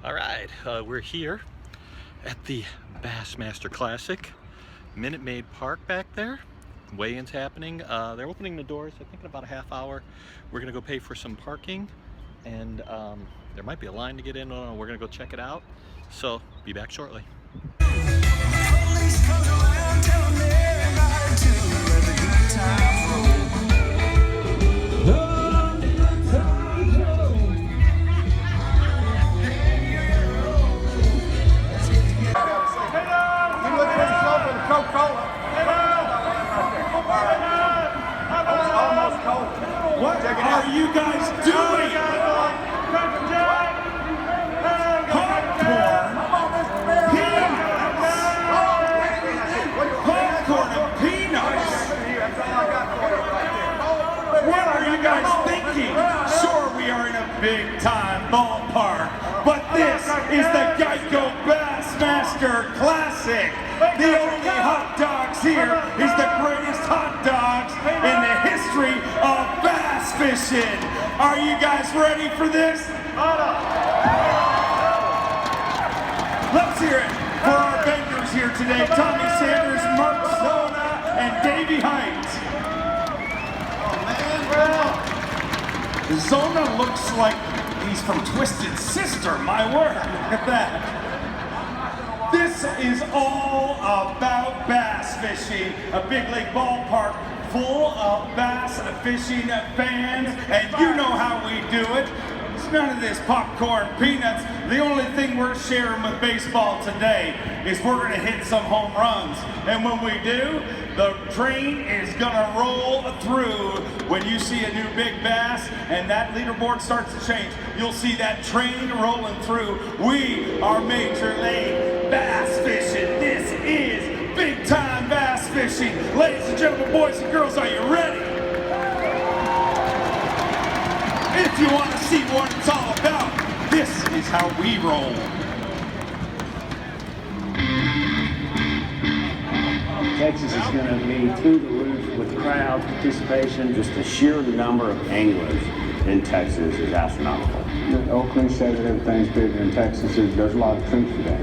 All right, we're here at the Bassmaster Classic, Minute Maid Park back there. Weigh-in's happening. They're opening the doors, I think, in about a half hour. We're gonna go pay for some parking, and there might be a line to get in. We're gonna go check it out. So, be back shortly. What are you guys doing? Popcorn and peanuts. What are you guys thinking? Sure, we are in a big-time ballpark, but this is the Geico Bassmaster Classic. The only hot dogs here is the greatest hot dogs in the history of bass fishing. Are you guys ready for this? Let's hear it for our vendors here today. Tommy Sanders, Mark Zona, and Davey Height. Zona looks like he's from Twisted Sister, my word. Look at that. This is all about bass fishing, a big league ballpark full of bass fishing fans, and you know how we do it. It's none of this popcorn peanuts. The only thing we're sharing with baseball today is we're gonna hit some home runs. And when we do, the train is gonna roll through. When you see a new big bass and that leaderboard starts to change, you'll see that train rolling through. We are Major League Bass Fishing. This is big time bass fishing. Ladies and gentlemen, boys and girls, are you ready? If you want to see what it's all about, this is how we roll. Texas is going to be through the roof with crowd participation. Just the sheer number of anglers in Texas is astronomical. The old cliche that everything's bigger in Texas, there's a lot of truth to that.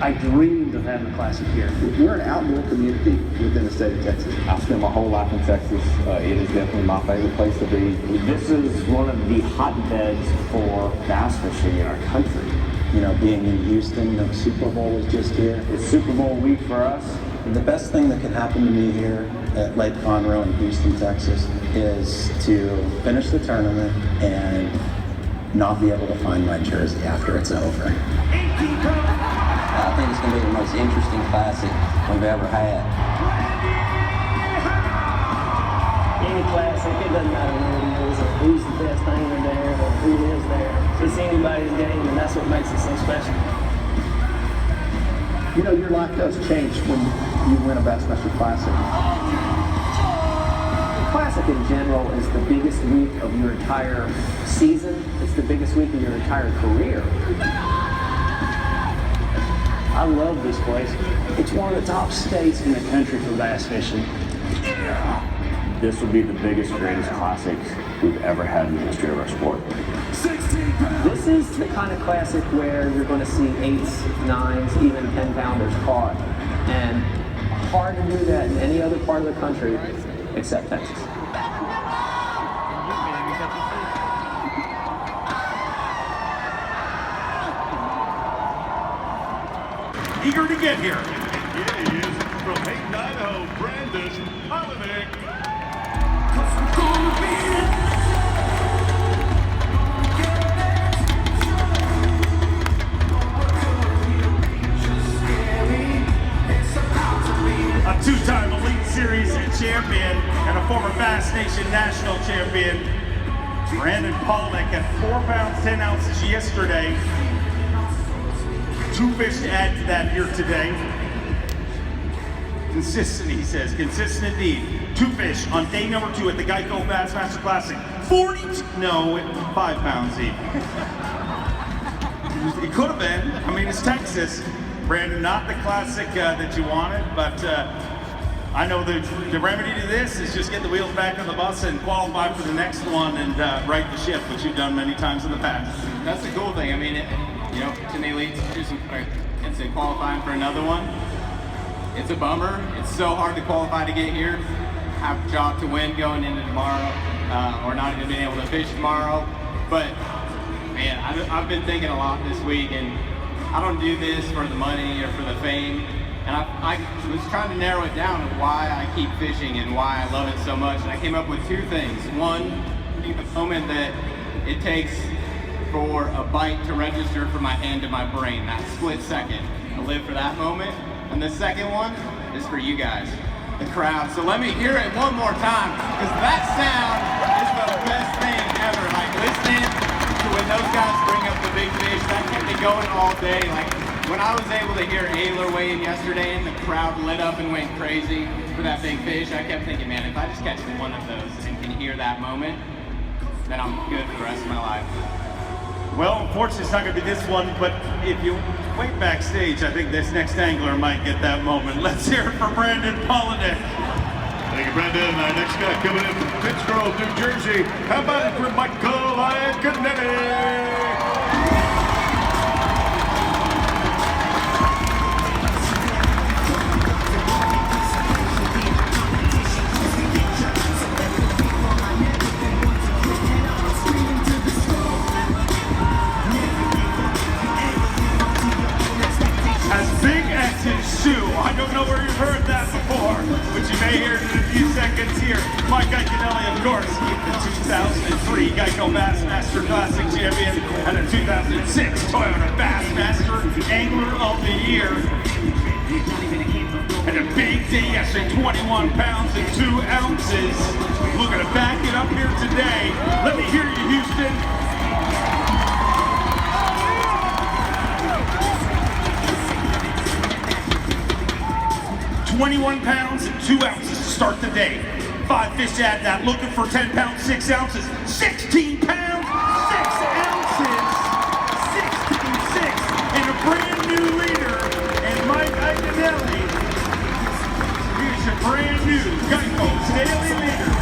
I dreamed of having a classic here. We're an outdoor community within the state of Texas. I spent my whole life in Texas. It is definitely my favorite place to be. This is one of the hotbeds for bass fishing in our country. You know, being in Houston, the Super Bowl was just here. It's Super Bowl week for us. The best thing that can happen to me here at Lake Conroe in Houston, Texas, is to finish the tournament and not be able to find my jersey after it's over. I think it's going to be the most interesting classic we've ever had. Any classic, it doesn't matter where it is, or who's the best angler there, or who lives there. It's anybody's game, and that's what makes it so special. You know, your life does change when you win a Bassmaster Classic. The Classic in general is the biggest week of your entire season. It's the biggest week of your entire career. I love this place. It's one of the top states in the country for bass fishing. This will be the biggest, greatest classic we've ever had in the history of our sport. This is the kind of classic where you're going to see 8s, 9s, even 10-pounders caught. And hard to do that in any other part of the country except Texas. Eager to get here. Here he is from Hayden, Idaho, Brandon Palaniuk. A two-time Elite Series champion and a former Bass Nation National champion. Brandon Palaniuk at 4 pounds, 10 ounces yesterday. 2 fish to add to that here today. Consistent, he says, consistent indeed. 2 fish on day number 2 at the Geico Bassmaster Classic. 5 pounds even. It could have been. I mean, it's Texas. Brandon, not the classic that you wanted, but I know the remedy to this is just get the wheels back on the bus and qualify for the next one and right the ship, which you've done many times in the past. That's the cool thing. I mean, you know, in the elites, it's qualifying for another one. It's a bummer. It's so hard to qualify to get here. Have a job to win going into tomorrow, or not even being able to fish tomorrow. But man, I've been thinking a lot this week, and I don't do this for the money or for the fame. And I was trying to narrow it down of why I keep fishing and why I love it so much. And I came up with two things. One, the moment that it takes for a bite to register from my hand to my brain, that split second. I live for that moment. And the second one is for you guys, the crowd. So let me hear it one more time, because that sound is the best thing ever. Like listening to when those guys bring up the big fish, that kept me going all day. Like when I was able to hear Ehrler weigh in yesterday and the crowd lit up and went crazy for that big fish, I kept thinking, man, if I just catch one of those and can hear that moment, then I'm good for the rest of my life. Well, unfortunately, it's not going to be this one, but if you wait backstage, I think this next angler might get that moment. Let's hear it for Brandon Palaniuk. Thank you, Brendan. Our next guy coming in from Pittsgrove, New Jersey. How about it for Michael Iaconelli? I don't know where you've heard that before, but you may hear it in a few seconds here. Mike Iaconelli, of course, the 2003 Geico Bassmaster Classic champion and the 2006 Toyota Bassmaster Angler of the Year. And a big day yesterday, 21 pounds and 2 ounces. Looking to back it up here today. Let me hear you, Houston. 21 pounds and 2 ounces to start the day. 5 fish to add that, looking for 10 pounds, 6 ounces. 16 pounds, 6 ounces. 16-6, and a brand new leader, and Mike Iaconelli. Here's your brand new Geico daily leader.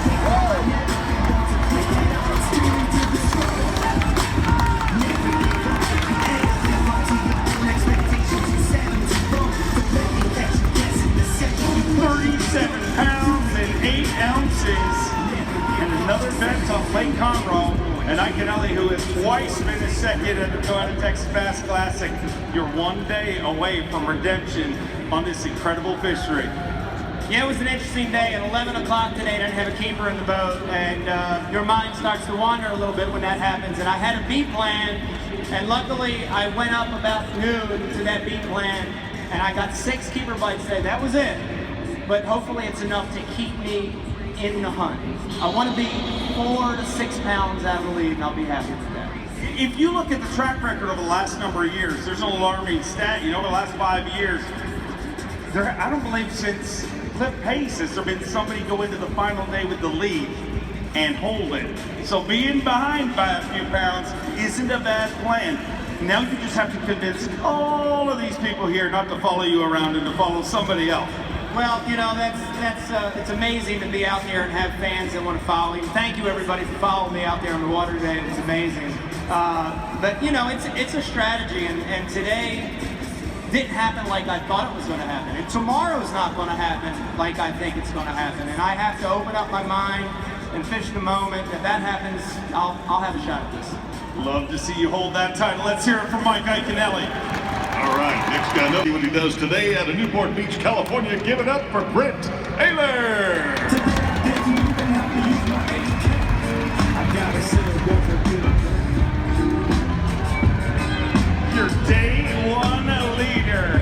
37 pounds and 8 ounces. And another bet on Lake Conroe. And Iaconelli, who has twice been a second at the Toyota Texas Bass Classic. You're one day away from redemption on this incredible fishery. Yeah, it was an interesting day. At 11 o'clock today, I didn't have a keeper in the boat, and your mind starts to wander a little bit when that happens. And I had a B plan, and luckily I went up about noon to that B plan, and I got 6 keeper bites today. That was it. But hopefully it's enough to keep me in the hunt. I want to be 4 to 6 pounds out of the lead, and I'll be happy with that. If you look at the track record of the last number of years, there's an alarming stat. You know, the last 5 years, I don't believe since Cliff Pace has there been somebody go into the final day with the lead and hold it. So being behind by a few pounds isn't a bad plan. Now you just have to convince all of these people here not to follow you around and to follow somebody else. Well, you know, it's amazing to be out there and have fans that want to follow you. Thank you, everybody, for following me out there on the water today. It was amazing. But, you know, it's a strategy, and today didn't happen like I thought it was going to happen. And tomorrow's not going to happen like I think it's going to happen. And I have to open up my mind and fish the moment. If that happens, I'll have a shot at this. Love to see you hold that title. Let's hear it from Mike Iaconelli. All right, next guy knows what he does today out of Newport Beach, California. Give it up for Brent Ehrler. Your day one leader,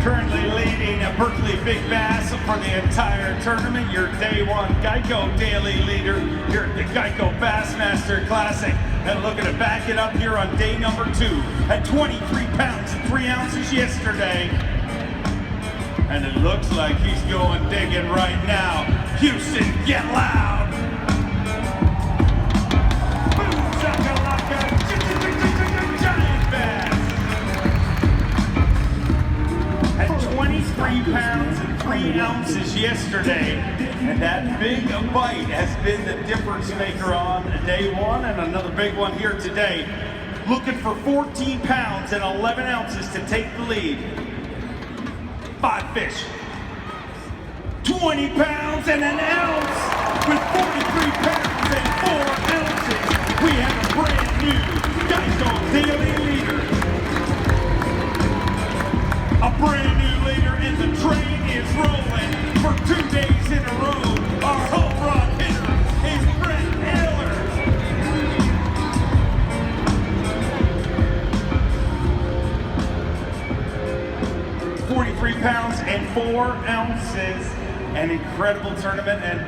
currently leading a Berkeley Big Bass for the entire tournament. Your day one Geico daily leader here at the Geico Bassmaster Classic. And looking to back it up here on day number 2 at 23 pounds and 3 ounces yesterday. And it looks like he's going digging right now. Houston, get loud. Boom, shakalaka, giant bass. At 23 pounds and 3 ounces yesterday. And that big bite has been the difference maker on day 1 and another big one here today. looking for 14 pounds and 11 ounces to take the lead. 5 fish. 20 pounds and an ounce with 43 pounds and 4 ounces. We have a brand new Dice Dog Daily leader. A brand new leader, and the train is rolling for 2 days in a row. Our home run hitter is Brent Ehrler. 43 pounds and 4 ounces. An incredible tournament, and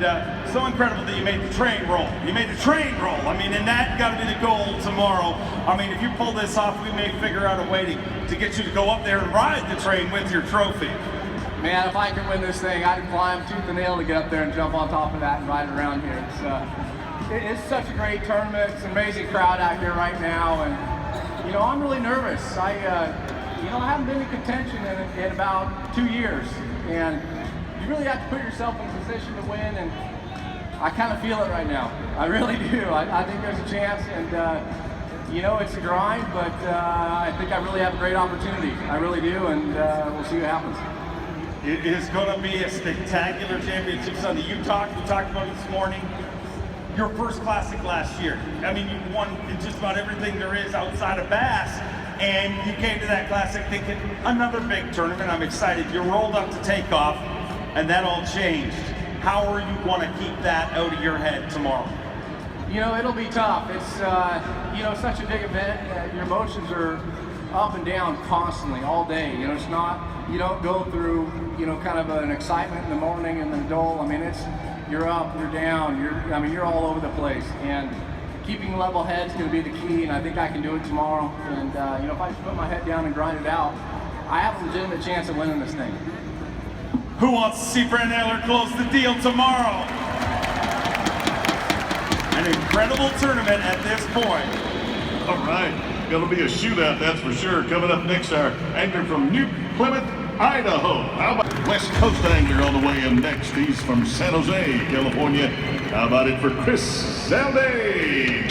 so incredible that you made the train roll. You made the train roll. I mean, and that got to be the goal tomorrow. I mean, if you pull this off, we may figure out a way to get you to go up there and ride the train with your trophy. Man, if I could win this thing, I'd climb tooth and nail to get up there and jump on top of that and ride around here. It's such a great tournament. It's an amazing crowd out here right now, and you know, I'm really nervous. I haven't been in contention in about 2 years, and you really have to put yourself in a position to win, and I kind of feel it right now. I really do. I think there's a chance, and you know, it's a grind, but I think I really have a great opportunity. I really do, and we'll see what happens. It is going to be a spectacular championship Sunday. We talked about it this morning. Your first Classic last year. I mean, you won just about everything there is outside of bass, and you came to that Classic thinking, another big tournament. I'm excited. You rolled up to take off, and that all changed. How are you going to keep that out of your head tomorrow? You know, it'll be tough. It's you know, such a big event. Your emotions are up and down constantly, all day. You know, it's not, you don't go through, you know, kind of an excitement in the morning and then dull. I mean, it's, you're up, you're down, you're all over the place. And keeping level head's going to be the key, and I think I can do it tomorrow. And you know, if I just put my head down and grind it out, I have a legitimate chance of winning this thing. Who wants to see Brent Ehrler close the deal tomorrow? An incredible tournament at this point. All right, gonna be a shootout, that's for sure. Coming up next, our angler from New Plymouth, Idaho. How about West Coast angler on the way in next? He's from San Jose, California. How about it for Chris Zalday?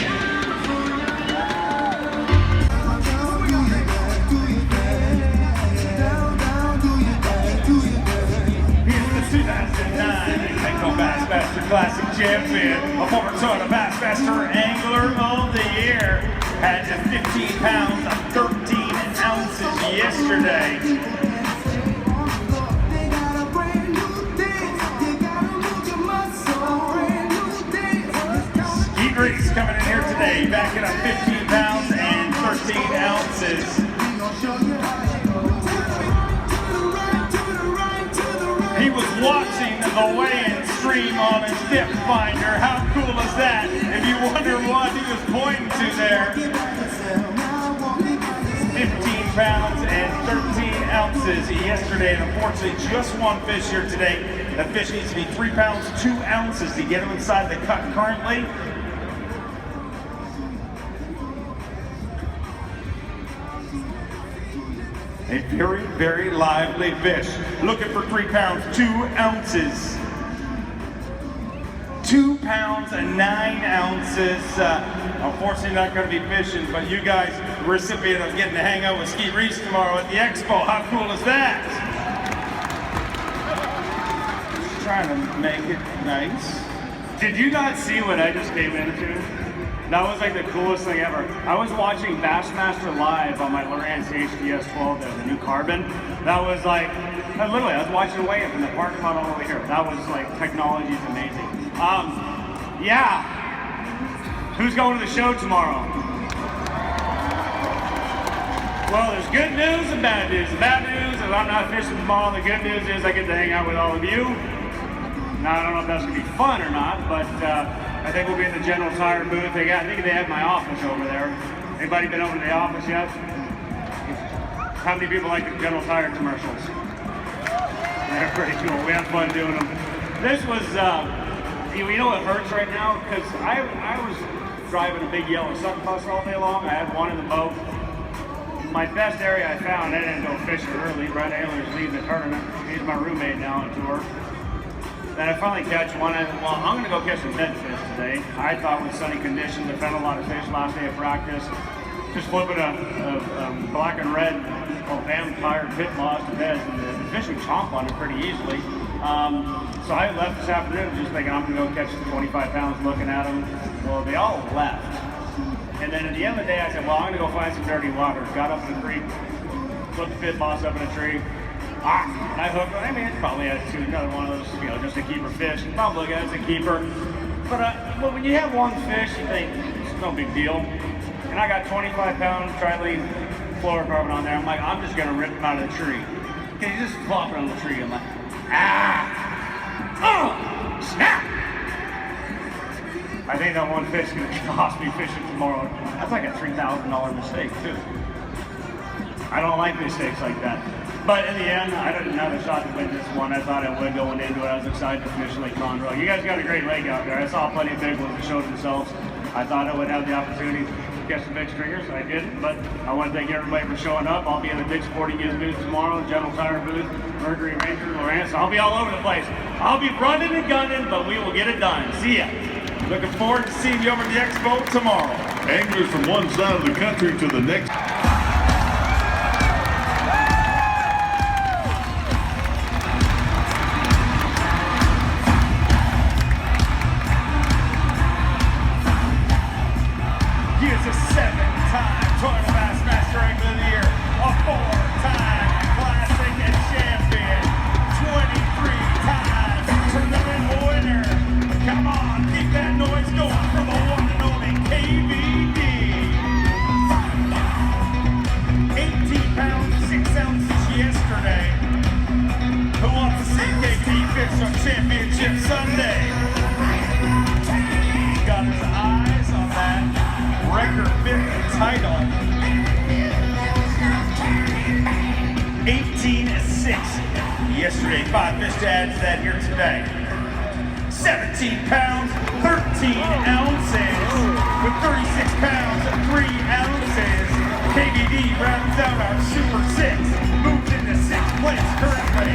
Bassmaster Classic champion, a former Toyota Bassmaster Angler of the Year, had just 15 pounds of 13 ounces yesterday. Skeet Reese coming in here today, backing up 15 pounds and 13 ounces. He was watching the weigh-in stream on his dip finder. How cool is that? If you wonder what he was pointing to there. 15 pounds and 13 ounces yesterday, and unfortunately just one fish here today. That fish needs to be 3 pounds, 2 ounces to get him inside the cut currently. A very, very lively fish. Looking for 3 pounds, 2 ounces. 2 pounds and 9 ounces. Unfortunately not going to be fishing, but you guys, the recipient of getting to hang out with Skeet Reese tomorrow at the expo. How cool is that? Just trying to make it nice. Did you not see what I just came into? That was like the coolest thing ever. I was watching Bassmaster live on my Lowrance HDS-12, the new carbon. That was like, literally, I was watching the weigh-in from the parking lot all the way here. That was like, technology is amazing. Yeah. Who's going to the show tomorrow? Well, there's good news and bad news. The bad news is I'm not fishing tomorrow. The good news is I get to hang out with all of you. Now, I don't know if that's going to be fun or not, but I think we'll be in the General Tire booth. I think they have my office over there. Anybody been over to the office yet? How many people like the General Tire commercials? They're pretty cool. We have fun doing them. This was, you know what hurts right now? Because I was driving a big yellow sucker buster all day long. I had one in the boat. My best area I found, I didn't go fishing early. Brent Ehrler's leading the tournament. He's my roommate now on tour. Then I finally catch one. Well, I'm going to go catch some dead fish today. I thought with sunny conditions, I found a lot of fish last day of practice. just flipping a black and red vampire pit moss to beds, and the fish would chomp on it pretty easily. So I left this afternoon just thinking I'm gonna go catch 25 pounds looking at them. Well, they all left. And then at the end of the day, I said, well, I'm gonna go find some dirty water. Got up in the creek, put the pit moss up in a tree. And I hooked. I mean, it's probably another one of those, just a keeper fish. Probably look at it as a keeper. But when you have one fish, you think it's no big deal. And I got 25-pound tri-lead fluorocarbon on there. I'm like, I'm just gonna rip him out of the tree. Okay, he's just flopping on the tree. I'm like, oh, snap! I think that one fish is gonna cost me fishing tomorrow. That's like a $3,000 mistake too. I don't like mistakes like that. But in the end, I didn't have a shot to win this one. I thought I would going into it. I was excited to finish Lake Conroe. You guys got a great lake out there. I saw plenty of big ones that showed themselves. I thought I would have the opportunity to catch some big stringers. I didn't, but I want to thank everybody for showing up. I'll be in the Big Sporting Goods booth tomorrow, the General Tire booth, Mercury Ranger, Lawrence. I'll be all over the place. I'll be running and gunning, but we will get it done. See ya. Looking forward to seeing you over at the expo tomorrow. Anglers from one side of the country to the next. He is a 7-time Toronto Bassmaster Angler of the Year, a 4-time Classic and champion, 23 times tournament winner. Come on, keep that noise going for the one and only KVD. 18 pounds, 6 ounces yesterday. Who wants to see KVD fish on Championship Sunday? He's got his eyes on that record 50 title. 18-6 yesterday. 5 fish to add to that here today. 17 pounds, 13 ounces. With 36 pounds, 3 ounces. KVD rounds out our Super 6. Moves into 6th place currently.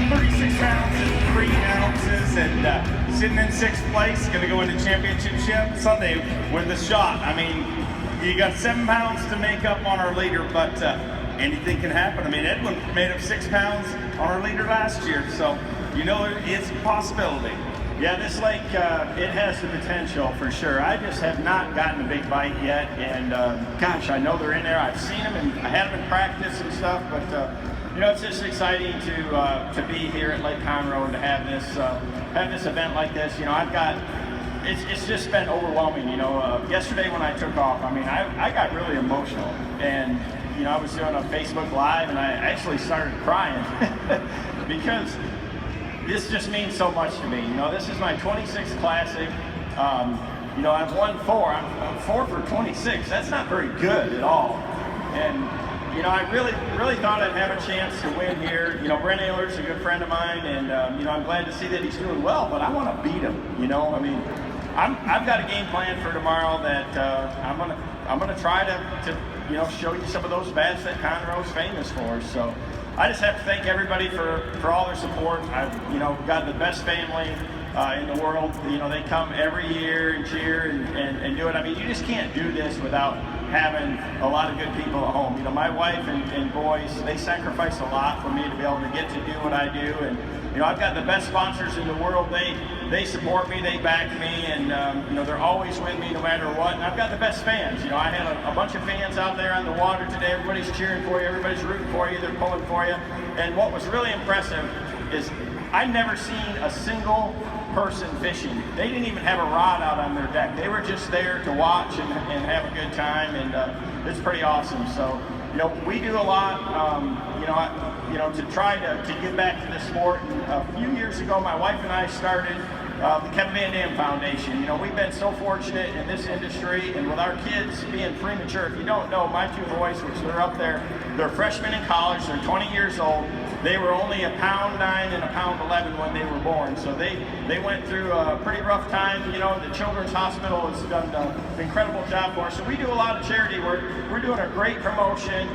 36 pounds and 3 ounces, and sitting in 6th place, gonna go into championship Sunday with the shot. I mean, you got 7 pounds to make up on our leader, but anything can happen. I mean, Edwin made up 6 pounds on our leader last year, so it's a possibility. Yeah, this lake, it has the potential for sure. I just have not gotten a big bite yet, and gosh, I know they're in there. I've seen them, and I had them in practice and stuff, but it's just exciting to be here at Lake Conroe and to have this event like this. It's just been overwhelming. Yesterday when I took off, I mean, I got really emotional, and I was doing a Facebook Live, and I actually started crying because this just means so much to me. This is my 26th Classic. I've won 4. I'm 4 for 26. That's not very good at all. And I really thought I'd have a chance to win here. Brent Ehrler's a good friend of mine, and I'm glad to see that he's doing well. But I want to beat him. I've got a game plan for tomorrow that I'm gonna try to show you some of those bass that Conroe's famous for. So I just have to thank everybody for all their support. I've got the best family in the world. They come every year and cheer and do it. I mean, you just can't do this without having a lot of good people at home. My wife and boys, they sacrifice a lot for me to be able to get to do what I do. And I've got the best sponsors in the world. They support me, they back me, and they're always with me no matter what. And I've got the best fans. I had a bunch of fans out there on the water today. Everybody's cheering for you, everybody's rooting for you, they're pulling for you. And what was really impressive is I've never seen a single person fishing. They didn't even have a rod out on their deck. They were just there to watch and have a good time, and it's pretty awesome. So, we do a lot, to try to give back to the sport. And a few years ago, my wife and I started the Kevin VanDam Foundation. We've been so fortunate in this industry, and with our kids being premature. If you don't know, my 2 boys, which they're up there, they're freshmen in college, they're 20 years old. They were only a £1.9 and a £1.11 when they were born, so they went through a pretty rough time. The Children's Hospital has done an incredible job for us. So we do a lot of charity work. We're doing a great promotion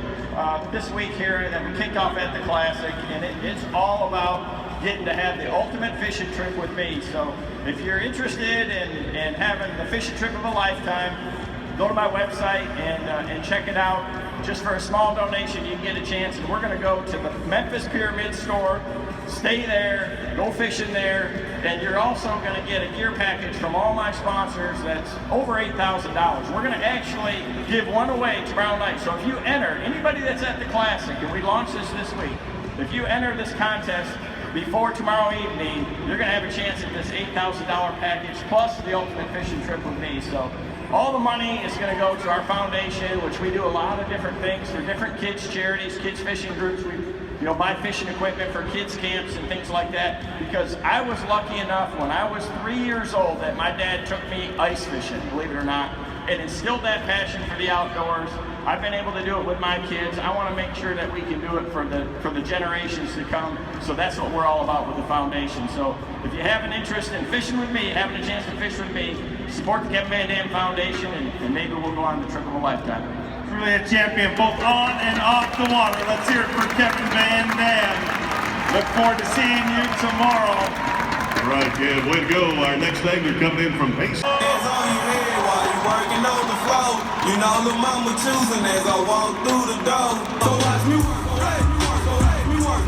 this week here that we kick off at the Classic, and it's all about getting to have the ultimate fishing trip with me. So if you're interested in having the fishing trip of a lifetime, go to my website and check it out. Just for a small donation, you can get a chance, and we're going to go to the Memphis Pyramid store, stay there, go fishing there, and you're also going to get a gear package from all my sponsors that's over $8,000. We're going to actually give one away tomorrow night. So if you enter, anybody that's at the Classic, and we launch this week, if you enter this contest before tomorrow evening, you're going to have a chance at this $8,000 package plus the ultimate fishing trip with me. So all the money is going to go to our foundation, which we do a lot of different things for different kids charities, kids fishing groups. We buy fishing equipment for kids camps and things like that, because I was lucky enough when I was 3 years old that my dad took me ice fishing, believe it or not, and instilled that passion for the outdoors. I've been able to do it with my kids. I want to make sure that we can do it for the generations to come. So that's what we're all about with the foundation. So if you have an interest in fishing with me, having a chance to fish with me, support the Kevin VanDam Foundation, and maybe we'll go on the trip of a lifetime. Truly a champion both on and off the water. Let's hear it for Kevin VanDam. Look forward to seeing you tomorrow. All right, Kev, way to go. Our next angler coming in from Bass. Working on the floor, you know the mama choosing as I walk through the door. So watch me work, hey, me work,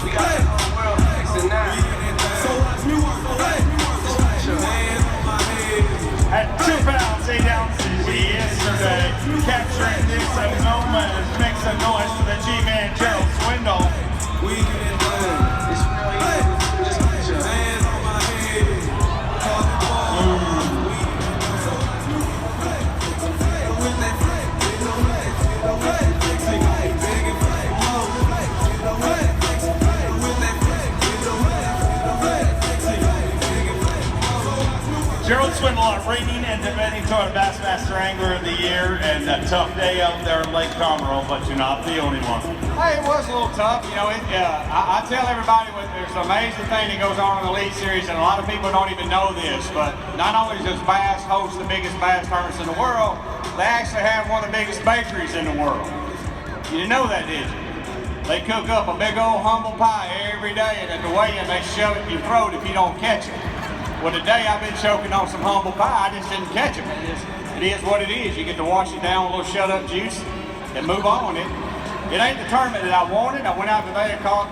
we got the whole world fixing now. So watch me work, hey, hands on my head. At 2 pounds, 8 ounces yesterday, capturing this moment as makes a noise for the G-Man Gerald Swindle. We get it done. It's really just put your hands on my head. Gerald Swindle, our reigning and defending total Bassmaster Angler of the Year, and a tough day out there in Lake Conroe, but you're not the only one. Hey, it was a little tough. I tell everybody there's an amazing thing that goes on in the Elite Series, and a lot of people don't even know this, but not only does Bass host the biggest bass tournaments in the world, they actually have one of the biggest bakeries in the world. You didn't know that, did you? They cook up a big old humble pie every day, and at the weigh-in, they shove it in your throat if you don't catch it. Well, today I've been choking on some humble pie. I just didn't catch it. It is what it is. You get to wash it down with a little shut-up juice and move on. It ain't the tournament that I wanted. I went out today and caught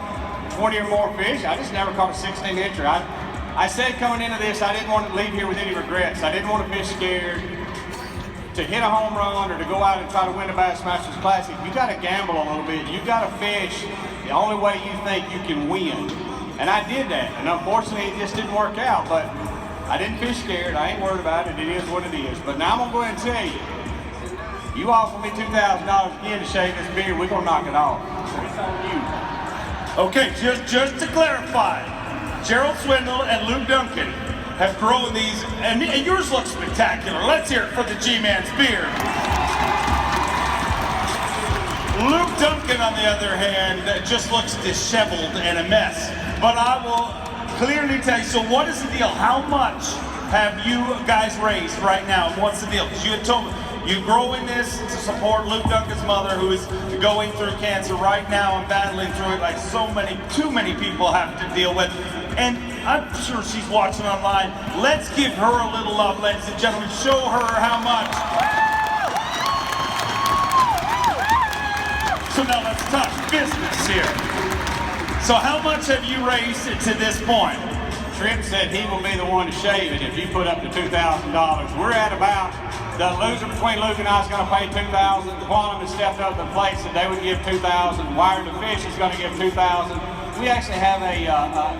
20 or more fish. I just never caught a 16-incher. I said coming into this, I didn't want to leave here with any regrets. I didn't want to fish scared. To hit a home run or to go out and try to win the Bassmaster Classic, you got to gamble a little bit. You got to fish the only way you think you can win. And I did that, and unfortunately it just didn't work out, but I didn't fish scared. I ain't worried about it. It is what it is. But now I'm going to go ahead and tell you, you offer me $2,000 again to shave this beard, we're going to knock it off. So it's on you. Okay, just to clarify, Gerald Swindle and Luke Duncan have grown these, and yours looks spectacular. Let's hear it for the G-Man's beard. Luke Duncan, on the other hand, just looks disheveled and a mess. But I will clearly tell you, so what is the deal? How much have you guys raised right now? What's the deal? Because you had told me, you're growing this to support Luke Duncan's mother, who is going through cancer right now and battling through it like too many people have to deal with. And I'm sure she's watching online. Let's give her a little love, ladies and gentlemen. Show her how much. So now let's talk business here. So how much have you raised to this point? Tripp said he will be the one to shave it if you put up to $2,000. We're at about, the loser between Luke and I is going to pay $2,000. Quantum has stepped up the place that they would give $2,000. Wired to Fish is going to give $2,000. We actually have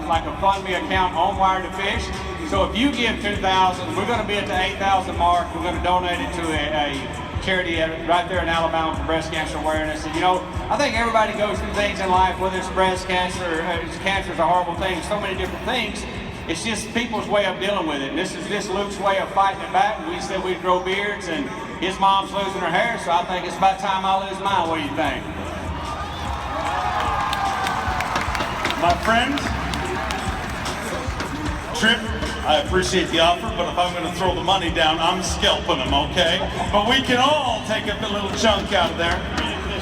like a fund me account on Wired to Fish. So if you give $2,000, we're going to be at the $8,000 mark. We're going to donate it to a charity right there in Alabama for breast cancer awareness. And I think everybody goes through things in life, whether it's breast cancer, cancer is a horrible thing, so many different things. It's just people's way of dealing with it. And this is just Luke's way of fighting it back. We said we'd grow beards, and his mom's losing her hair, so I think it's about time I lose mine. What do you think? My friend, Tripp, I appreciate the offer, but if I'm going to throw the money down, I'm scalping them, okay? But we can all take a little chunk out of there.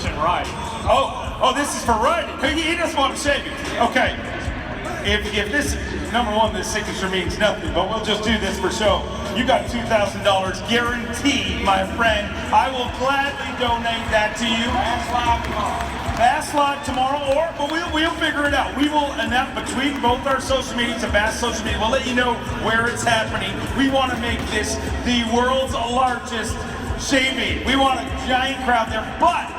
100% right. Oh, this is for writing. He doesn't want to shave it. Okay. If this, number one, this signature means nothing, but we'll just do this for show. You got $2,000 guaranteed, my friend. I will gladly donate that to you. Bass Live tomorrow, but we'll figure it out. We will announce between both our social medias and Bass social media. We'll let you know where it's happening. We want to make this the world's largest shaving. We want a giant crowd there, but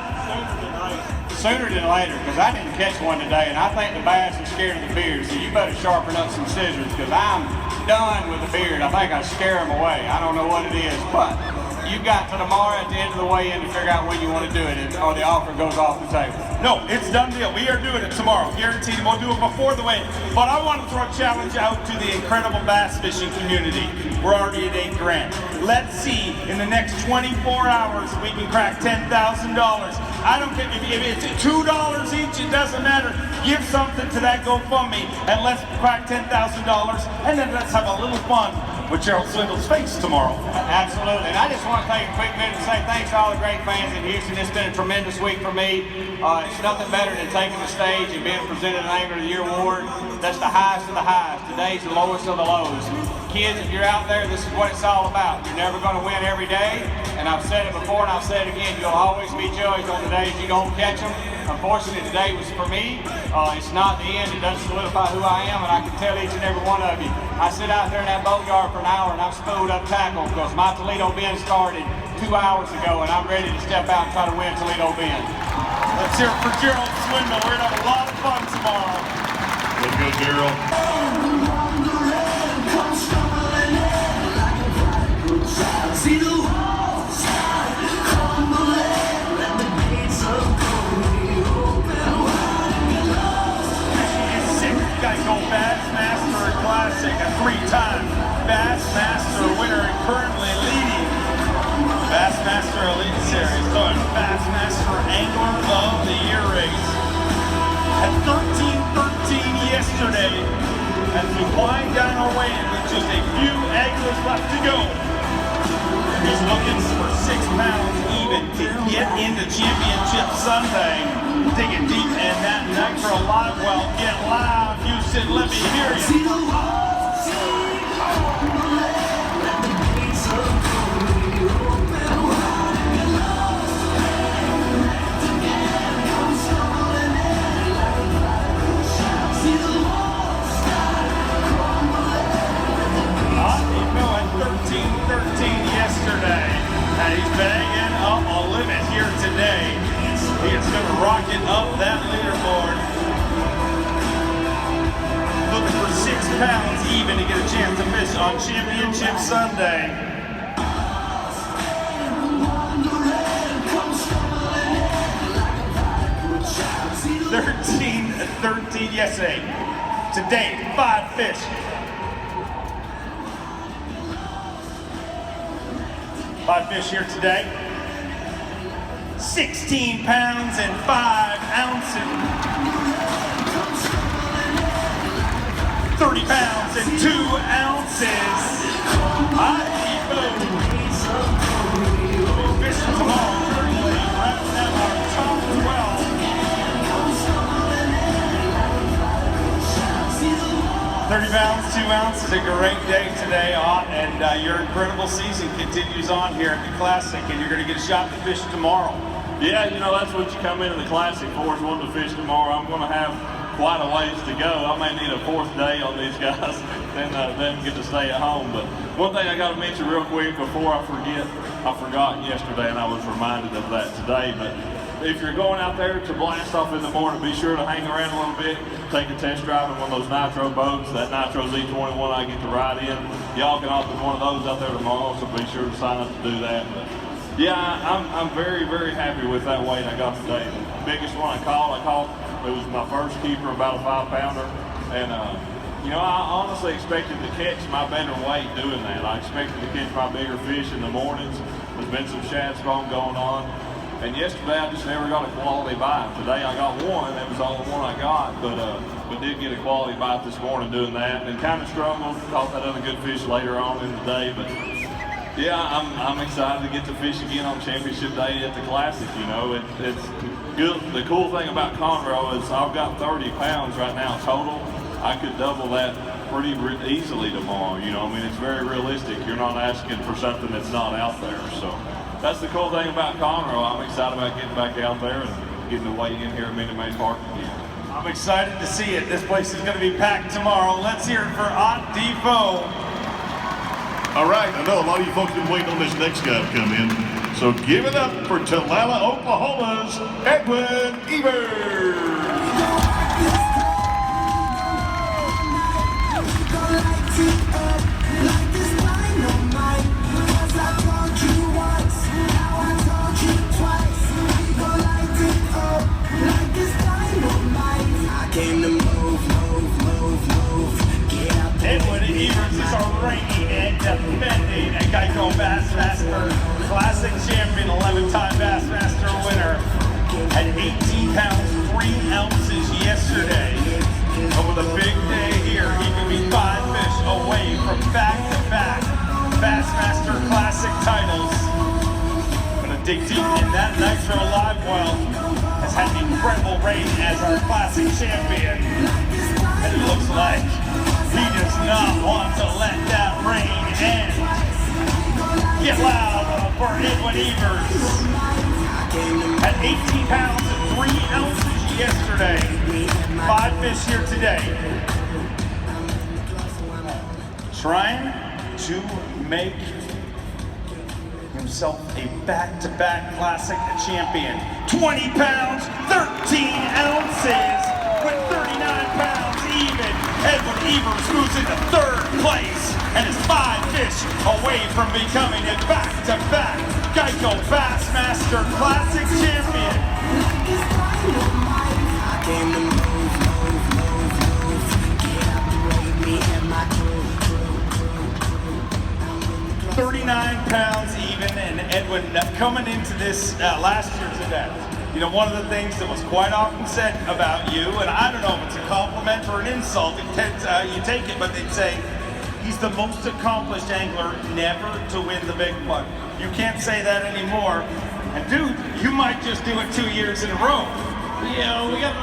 sooner than later, because I didn't catch one today, and I think the bass is scared of the beard, so you better sharpen up some scissors, because I'm done with the beard. I think I scare them away. I don't know what it is, but you've got to tomorrow at the end of the weigh-in to figure out when you want to do it, or the offer goes off the table. No, it's done deal. We are doing it tomorrow, guaranteed. We'll do it before the weigh-in. But I want to throw a challenge out to the incredible bass fishing community. We're already at $8 grand. Let's see in the next 24 hours if we can crack $10,000. I don't care if it's $2 each, it doesn't matter. Give something to that GoFundMe and let's crack $10,000, and then let's have a little fun with Gerald Swindle's face tomorrow. Absolutely, and I just want to take a quick minute to say thanks to all the great fans in Houston. It's been a tremendous week for me. It's nothing better than taking the stage and being presented an Angler of the Year award. That's the highest of the highs. Today's the lowest of the lows. Kids, if you're out there, this is what it's all about. You're never going to win every day, and I've said it before and I'll say it again. You'll always be judged on the days you don't catch them. Unfortunately, today was for me. It's not the end. It doesn't solidify who I am, and I can tell each and every one of you. I sit out there in that boatyard for an hour, and I'm spooled up tackle because my Toledo Bend started 2 hours ago, and I'm ready to step out and try to win Toledo Bend. Let's hear it for Gerald Swindle. We're going to have a lot of fun tomorrow. Let's go, Gerald. See the walls crumbling and the gates of glory open wide. Got to go Bassmaster Classic, a 3-time Bassmaster winner and currently leading Bassmaster Elite Series. So it's Bassmaster Angler of the Year race. At 13-13 yesterday, as we wind down our way in with just a few anglers left to go. He's looking for 6 pounds even to get into Championship Sunday. Digging deep in that Nitro Live well. Get loud, Houston, let me hear you. See the walls, let the gates of glory open wide. Again, come stumbling in like a prodigal child. See the walls crumbling. Ott Defoe at 13-13 yesterday, and he's banging up a limit here today. He is going to rocket up that leaderboard. Looking for 6 pounds even to get a chance to fish on Championship Sunday. 13-13 yesterday. Today, 5 fish. 5 fish here today. 16 pounds and 5 ounces. 30 pounds and 2 ounces. Ott Defoe. We'll fish tomorrow. Currently wrapping up our top 12. 30 pounds, 2 ounces. A great day today, Ott, and your incredible season continues on here at the Classic, and you're going to get a shot to fish tomorrow. Yeah, you know, that's what you come into the Classic for, is wanting to fish tomorrow. I'm going to have quite a ways to go. I may need a 4th day on these guys, then get to stay at home. But one thing I got to mention real quick before I forget, I forgot yesterday and I was reminded of that today, but if you're going out there to blast off in the morning, be sure to hang around a little bit, take a test drive in one of those nitro boats. That Nitro Z21 I get to ride in. Y'all can one of those out there tomorrow, so be sure to sign up to do that. But yeah, I'm very, very happy with that weight I got today. The biggest one I caught, it was my first keeper, about a 5-pounder. And you know, I honestly expected to catch my better weight doing that. I expected to catch my bigger fish in the mornings. There's been some shad spawn going on. And yesterday I just never got a quality bite. Today I got one, that was the only one I got, but did get a quality bite this morning doing that, and kind of struggled, caught that other good fish later on in the day, but yeah, I'm excited to get to fish again on Championship Day at the Classic. You know, it's the cool thing about Conroe is I've got 30 pounds right now total. I could double that pretty easily tomorrow. You know, I mean, it's very realistic. You're not asking for something that's not out there. So that's the cool thing about Conroe. I'm excited about getting back out there and getting to weigh in here at Minute Maid Park again. I'm excited to see it. This place is going to be packed tomorrow. Let's hear it for Ott Defoe. All right, I know a lot of you folks been waiting on this next guy to come in. So give it up for Tulala, Oklahoma's Edwin Evers. Edwin Evers is our reigning and defending Geico Bassmaster Classic champion, 11-time Bassmaster winner. At 18 pounds, 3 ounces yesterday. But with a big day here, he could be 5 fish away from back-to-back Bassmaster Classic titles. Gonna dig deep in that Nitro Live well. Has had an incredible reign as our Classic champion. And it looks like he does not want to let that reign end. Get loud for Edwin Evers. At 18 pounds and 3 ounces yesterday. 5 fish here today. Trying to make himself a back-to-back Classic champion. 20 pounds, 13 ounces with 39 pounds even. Edwin Evers moves into 3rd place and is 5 fish away from becoming a back-to-back Geico Bassmaster Classic champion. 39 pounds even, and Edwin coming into this last year's event. You know, one of the things that was quite often said about you, and I don't know if it's a compliment or an insult, you take it, but they'd say, he's the most accomplished angler never to win the big one. You can't say that anymore. And dude, you might just do it 2 years in a row. Yeah, we got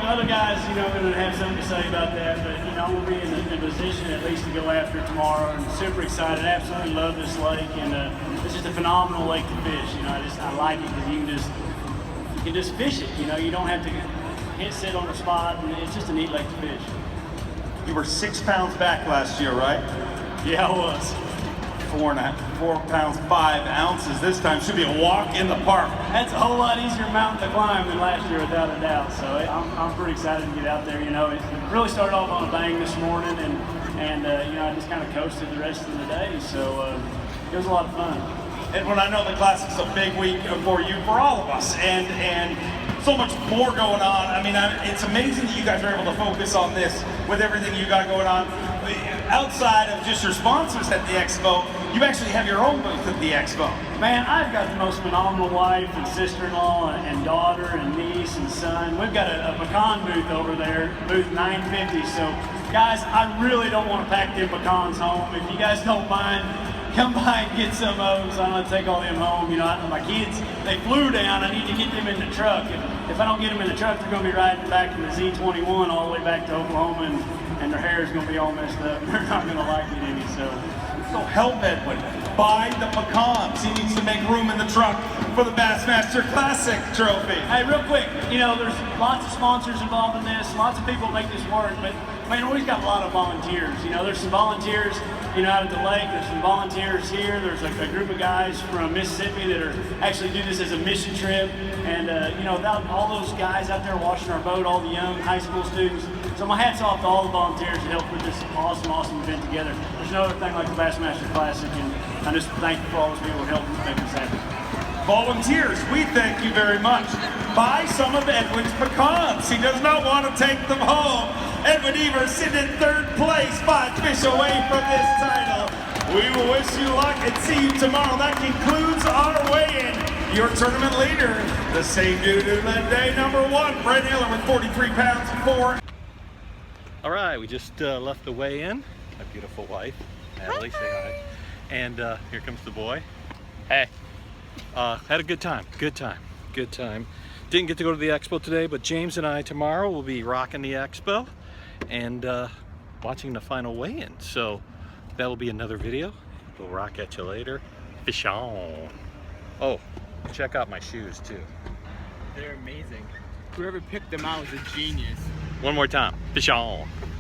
other guys, going to have something to say about that, but we'll be in a position at least to go after it tomorrow. And super excited, absolutely love this lake, and it's just a phenomenal lake to fish. I like it because you can just fish it. You don't have to sit on the spot, and it's just a neat lake to fish. You were 6 pounds back last year, right? Yeah, I was. 4 pounds 5 ounces this time. Should be a walk in the park. That's a whole lot easier mountain to climb than last year, without a doubt. So I'm pretty excited to get out there. It really started off on a bang this morning, and I just kind of coasted the rest of the day. So it was a lot of fun. Edwin, I know the Classic's a big week for you, for all of us, and so much more going on. I mean, it's amazing that you guys are able to focus on this with everything you got going on. Outside of just your sponsors at the Expo, you actually have your own booth at the Expo. Man, I've got the most phenomenal wife and sister-in-law and daughter and niece and son. We've got a pecan booth over there, booth 950. So, guys, I really don't want to pack them pecans home. If you guys don't mind, come by and get some of them. So I'm gonna take all them home. My kids, they flew down. I need to get them in the truck. If I don't get them in the truck, they're gonna be riding back in the Z21 all the way back to Oklahoma, and their hair is gonna be all messed up. They're not gonna like it any. So help Edwin buy the pecans. He needs to make room in the truck for the Bassmaster Classic trophy. Hey, real quick, there's lots of sponsors involved in this. Lots of people make this work, but man, we've got a lot of volunteers. There's some volunteers, out at the lake. There's some volunteers here. There's a group of guys from Mississippi that are actually do this as a mission trip. And, without all those guys out there washing our boat, all the young high school students. So my hat's off to all the volunteers that helped put this awesome event together. There's no other thing like the Bassmaster Classic, and I'm just thankful for all those people who helped make this happen. Volunteers, we thank you very much. Buy some of Edwin's pecans. He does not want to take them home. Edwin Evers sitting in 3rd place, 5 fish away from this title. We will wish you luck and see you tomorrow. That concludes our weigh-in. Your tournament leader, the same dude who led day number 1, Brent Ehrler with 43 pounds and 4. All right, we just left the weigh-in. My beautiful wife, Natalie, say hi. And here comes the boy. Hey. Had a good time. Didn't get to go to the expo today, but James and I tomorrow will be rocking the expo and watching the final weigh-in. So that'll be another video. We'll rock at you later. Fish on. Oh, check out my shoes too. They're amazing. Whoever picked them out was a genius. One more time. Fish on.